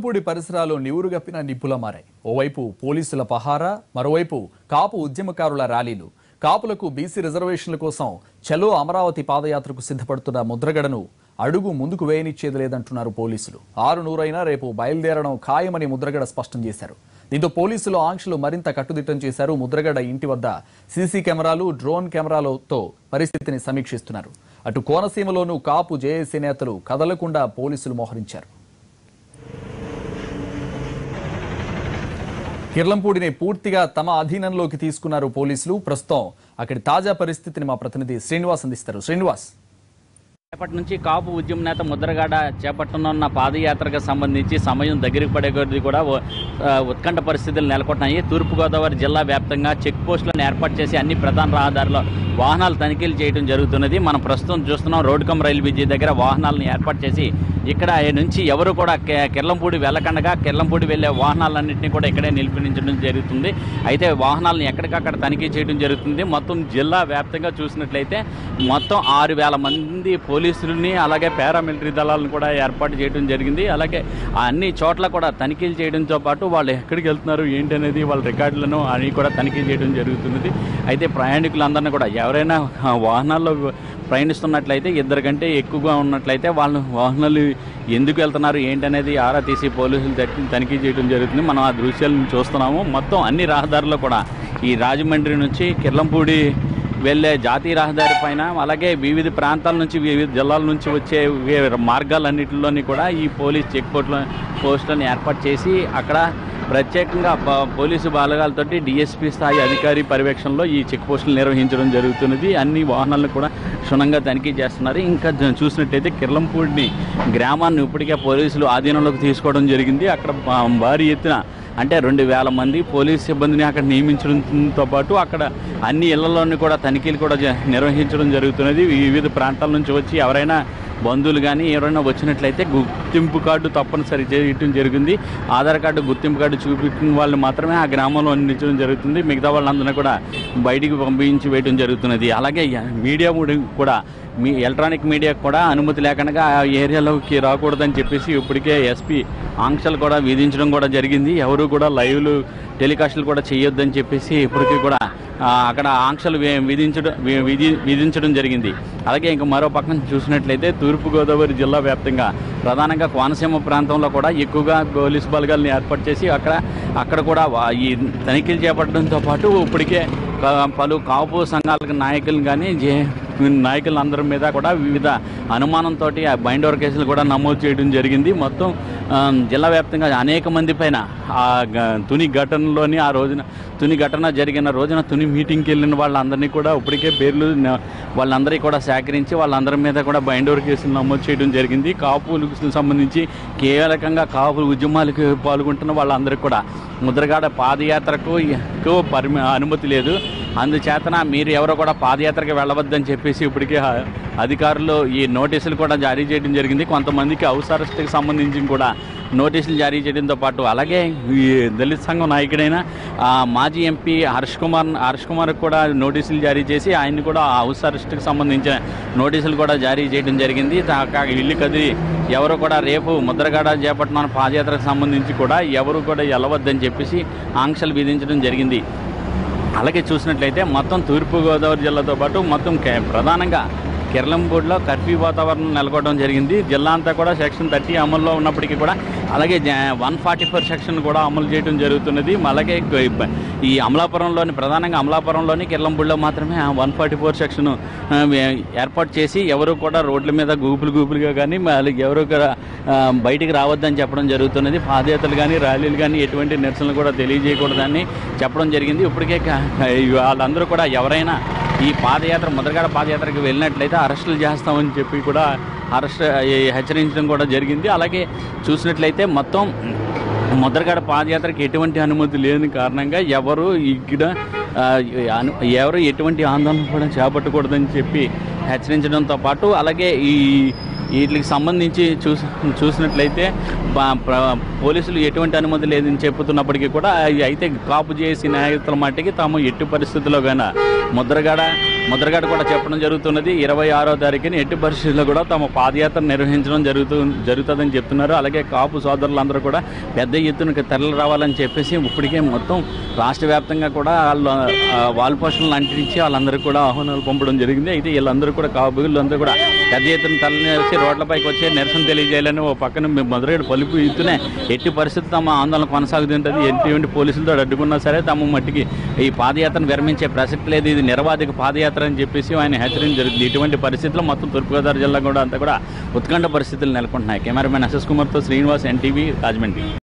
కిర్లంపూడి పరిసరాలు నివురుగప్పిన నిప్పులా మారాయి. ఓవైపు పోలీసుల పహారా, మరోవైపు కాపు ఉద్యమకారుల ర్యాలీలు. కాపులకు బీసీ రిజర్వేషన్ల కోసం చలో అమరావతి పాదయాత్రకు సిద్ధపడుతున్న ముద్రగడను అడుగు ముందుకు వేయనిచ్చేది లేదంటున్నారు పోలీసులు. 6 రేపు బయలుదేరడం ఖాయమని ముద్రగడ స్పష్టం చేశారు. దీంతో పోలీసులు ఆంక్షలు మరింత కట్టుదిట్టం చేశారు. ముద్రగడ ఇంటి వద్ద సీసీ కెమెరాలు, డ్రోన్ కెమెరాలతో పరిస్థితిని సమీక్షిస్తున్నారు. అటు కోనసీమలోనూ కాపు జేఏసీ నేతలు కదలకుండా పోలీసులు మోహరించారు. కిర్లంపూడిని పూర్తిగా తమ అధీనంలోకి తీసుకున్నారు పోలీసులు. ప్రస్తుతం అక్కడి తాజా పరిస్థితిని మా ప్రతినిధి శ్రీనివాస్ అందిస్తారు. శ్రీనివాస్, రేపటి నుంచి కాపు ఉద్యమ నేత ముద్రగడ చేపట్టనున్న పాదయాత్రకు సంబంధించి సమయం దగ్గరికి పడే కొద్దీ కూడా ఉత్కంఠ పరిస్థితులు నెలకొంటున్నాయి. తూర్పుగోదావరి జిల్లా వ్యాప్తంగా చెక్ పోస్టులను ఏర్పాటు చేసి అన్ని ప్రధాన రహదారుల్లో వాహనాలు తనిఖీలు చేయడం జరుగుతున్నది. మనం ప్రస్తుతం చూస్తున్నాం రోడ్డుకం రైలు బ్రిడ్జి దగ్గర వాహనాలను ఏర్పాటు చేసి ఇక్కడ నుంచి ఎవరు కూడా కిర్లంపూడి వెళ్ళకుండా కిర్లంపూడి వెళ్లే వాహనాలన్నింటినీ కూడా ఇక్కడే నిలిపించడం జరుగుతుంది. అయితే వాహనాలను ఎక్కడికక్కడ తనిఖీ చేయడం జరుగుతుంది. మొత్తం జిల్లా వ్యాప్తంగా చూసినట్లయితే మొత్తం 6,000 మంది పోలీసులని అలాగే పారామిలిటరీ దళాలను కూడా ఏర్పాటు చేయడం జరిగింది. అలాగే అన్ని చోట్ల కూడా తనిఖీలు చేయడంతో పాటు వాళ్ళు ఎక్కడికి వెళ్తున్నారు ఏంటి అనేది వాళ్ళ రికార్డులను అవి కూడా తనిఖీ చేయడం జరుగుతున్నది. అయితే ప్రయాణికులందరినీ కూడా ఎవరైనా వాహనాల్లో ప్రయాణిస్తున్నట్లయితే 2 కంటే ఎక్కువగా ఉన్నట్లయితే వాళ్ళు వాహనాలు ఎందుకు వెళ్తున్నారు ఏంటనేది ఆరా తీసి పోలీసులు తనిఖీ చేయడం జరుగుతుంది. మనం ఆ దృశ్యాలను చూస్తున్నాము. మొత్తం అన్ని రహదారుల్లో కూడా ఈ రాజమండ్రి నుంచి కిర్లంపూడి వెళ్ళే జాతీయ రహదారి పైన అలాగే వివిధ ప్రాంతాల నుంచి వివిధ జిల్లాల నుంచి వచ్చే మార్గాలన్నింటిలోని కూడా ఈ పోలీస్ చెక్ పోస్టులను ఏర్పాటు చేసి అక్కడ ప్రత్యేకంగా పోలీసు బలగాలతోటి డిఎస్పీ స్థాయి అధికారి పర్యవేక్షణలో ఈ చెక్ పోస్టులు నిర్వహించడం జరుగుతున్నది. అన్ని వాహనాలను కూడా క్షుణ్ణంగా తనిఖీ చేస్తున్నారు. ఇంకా చూసినట్టయితే కిర్లంపూడిని గ్రామాన్ని ఇప్పటికే పోలీసులు ఆధీనంలోకి తీసుకోవడం జరిగింది. అక్కడ భారీ ఎత్తున అంటే 2,000 మంది పోలీస్ సిబ్బందిని అక్కడ నియమించడంతో పాటు అక్కడ అన్ని ఇళ్లలోని కూడా తనిఖీలు కూడా నిర్వహించడం జరుగుతున్నది. వివిధ ప్రాంతాల నుంచి వచ్చి ఎవరైనా బంధువులు కానీ ఎవరైనా వచ్చినట్లయితే గుర్తింపు కార్డు తప్పనిసరి చేయడం జరిగింది. ఆధార్ కార్డు, గుర్తింపు కార్డు చూపించిన వాళ్ళు మాత్రమే ఆ గ్రామంలో అందించడం జరుగుతుంది. మిగతా వాళ్ళందరినీ కూడా బయటికి పంపించి వేయడం జరుగుతున్నది. అలాగే మీడియా కూడా ఎలక్ట్రానిక్ మీడియా కూడా అనుమతి లేకుండా ఆ ఏరియాలోకి రాకూడదని చెప్పేసి ఇప్పటికే ఎస్పీ ఆంక్షలు కూడా విధించడం కూడా జరిగింది. ఎవరు కూడా లైవ్లు టెలికాస్టులు కూడా చేయొద్దని చెప్పేసి ఇప్పటికీ కూడా అక్కడ ఆంక్షలు విధించడం జరిగింది. అలాగే ఇంకా మరో పక్కన చూసినట్లయితే తూర్పుగోదావరి జిల్లా వ్యాప్తంగా ప్రధానంగా కోనసీమ ప్రాంతంలో కూడా ఎక్కువగా పోలీసు బలగాలను ఏర్పాటు చేసి అక్కడ కూడా ఈ తనిఖీలు చేపట్టడంతో పాటు ఇప్పటికే పలు కాపు సంఘాలకు నాయకులు కానీ నాయకులందరి మీద కూడా వివిధ అనుమానంతో ఆ బైండ్ ఓవర్ కేసులు కూడా నమోదు చేయడం జరిగింది. మొత్తం జిల్లా వ్యాప్తంగా అనేక మంది పైన ఆ తుని ఘటనలోని ఆ రోజున తుని ఘటన జరిగిన రోజున తుని మీటింగ్కి వెళ్ళిన వాళ్ళందరినీ కూడా ఇప్పటికే పేర్లు వాళ్ళందరికీ కూడా సేకరించి వాళ్ళందరి మీద కూడా బైండ్ ఓవర్ కేసులు నమోదు చేయడం జరిగింది. కాపులకు సంబంధించి కీలకంగా కాపు ఉద్యమాలకు పాల్గొంటున్న వాళ్ళందరికీ కూడా ముద్రగడ పాదయాత్రకు అనుమతి లేదు. అందుచేతన మీరు ఎవరో కూడా పాదయాత్రకు వెళ్ళవద్దని చెప్పేసి ఇప్పటికే అధికారులు ఈ నోటీసులు కూడా జారీ చేయడం జరిగింది. కొంతమందికి హౌస్ అరెస్ట్కి సంబంధించి కూడా నోటీసులు జారీ చేయడంతో పాటు అలాగే ఈ దళిత సంఘం నాయకుడైన మాజీ ఎంపీ హర్ష్ కుమార్కి కూడా నోటీసులు జారీ చేసి ఆయన్ని కూడా హౌస్ అరెస్ట్కి సంబంధించిన నోటీసులు కూడా జారీ చేయడం జరిగింది. ఇల్లు కదిలి ఎవరు కూడా రేపు ముద్రగడ చేపట్టిన పాదయాత్రకు సంబంధించి కూడా ఎవరు కూడా వెళ్ళవద్దని చెప్పేసి ఆంక్షలు విధించడం జరిగింది. అలాగే చూసినట్లయితే మొత్తం తూర్పుగోదావరి జిల్లాతో పాటు మొత్తం ప్రధానంగా కిర్లంపూడిలో కర్ఫ్యూ వాతావరణం నెలకొనడం జరిగింది. జిల్లా అంతా కూడా సెక్షన్ 30 అమల్లో ఉన్నప్పటికీ కూడా అలాగే 144 సెక్షన్ కూడా అమలు చేయడం జరుగుతున్నది. అలాగే ఈ ప్రధానంగా అమలాపురంలోని కిర్లంపూడిలో మాత్రమే 144 సెక్షన్ ఏర్పాటు చేసి ఎవరు కూడా రోడ్ల మీద గుంపులుగా కానీ ఎవరు కూడా బయటికి రావద్దని చెప్పడం జరుగుతున్నది. పాదయాత్రలు కానీ ర్యాలీలు కానీ ఎటువంటి నిరసనలు కూడా తెలియజేయకూడదని చెప్పడం జరిగింది. ఇప్పటికే వాళ్ళందరూ కూడా ఎవరైనా ఈ ముద్రగడ పాదయాత్రకు వెళ్ళినట్లయితే అరెస్టులు చేస్తామని చెప్పి కూడా హెచ్చరించడం కూడా జరిగింది. అలాగే చూసినట్లయితే మొత్తం ముద్రగడ పాదయాత్రకు ఎటువంటి అనుమతి లేని కారణంగా ఎవరు ఎటువంటి ఆందోళన కూడా చేపట్టకూడదని చెప్పి హెచ్చరించడంతో పాటు అలాగే వీటికి సంబంధించి చూసినట్లయితే పోలీసులు ఎటువంటి అనుమతి లేదని చెబుతున్నప్పటికీ కూడా అయితే కాపు చేసి నాయకుల మట్టికి తాము ఎట్టి పరిస్థితుల్లో కానీ ముద్రగడ ముద్రగడ కూడా చెప్పడం జరుగుతున్నది. 26వ తారీఖున ఎట్టి పరిస్థితుల్లో కూడా తమ పాదయాత్ర నిర్వహించడం జరుగుతుందని చెప్తున్నారు. అలాగే కాపు సోదరులందరూ కూడా పెద్ద ఎత్తున తరలి రావాలని చెప్పేసి ఇప్పటికే మొత్తం రాష్ట్ర వ్యాప్తంగా కూడా వాల్ పోస్టర్లు అంటించి వాళ్ళందరూ కూడా ఆహ్వానాలు పంపడం జరిగింది. అయితే వీళ్ళందరూ కూడా కాపులందరూ కూడా పెద్ద ఎత్తున తరలి వచ్చి రోడ్లపైకి వచ్చి నిరసన తెలియజేయాలని ఓ పక్కన ముద్రగడ పలుపు ఎత్తునే ఎట్టి పరిస్థితి తమ ఆందోళన కొనసాగుతుంటుంది. ఎటువంటి పోలీసులతో అడ్డుకున్నా సరే తమ మట్టికి ఈ పాదయాత్రను విరమించే ప్రసక్తి లేదు, ఇది నిరవాధిక పాదయాత్ర అని చెప్పేసి ఆయన హెచ్చరించడం జరుగుతుంది. ఇటువంటి పరిస్థితుల్లో మొత్తం తూర్పుగోదావరి జిల్లా కూడా అంతా కూడా ఉత్కంఠ పరిస్థితులు నెలకొంటున్నాయి. కెమెరామెన్ అశేష్ కుమార్తో శ్రీనివాస్, ఎన్టీవీ, రాజమండ్రి.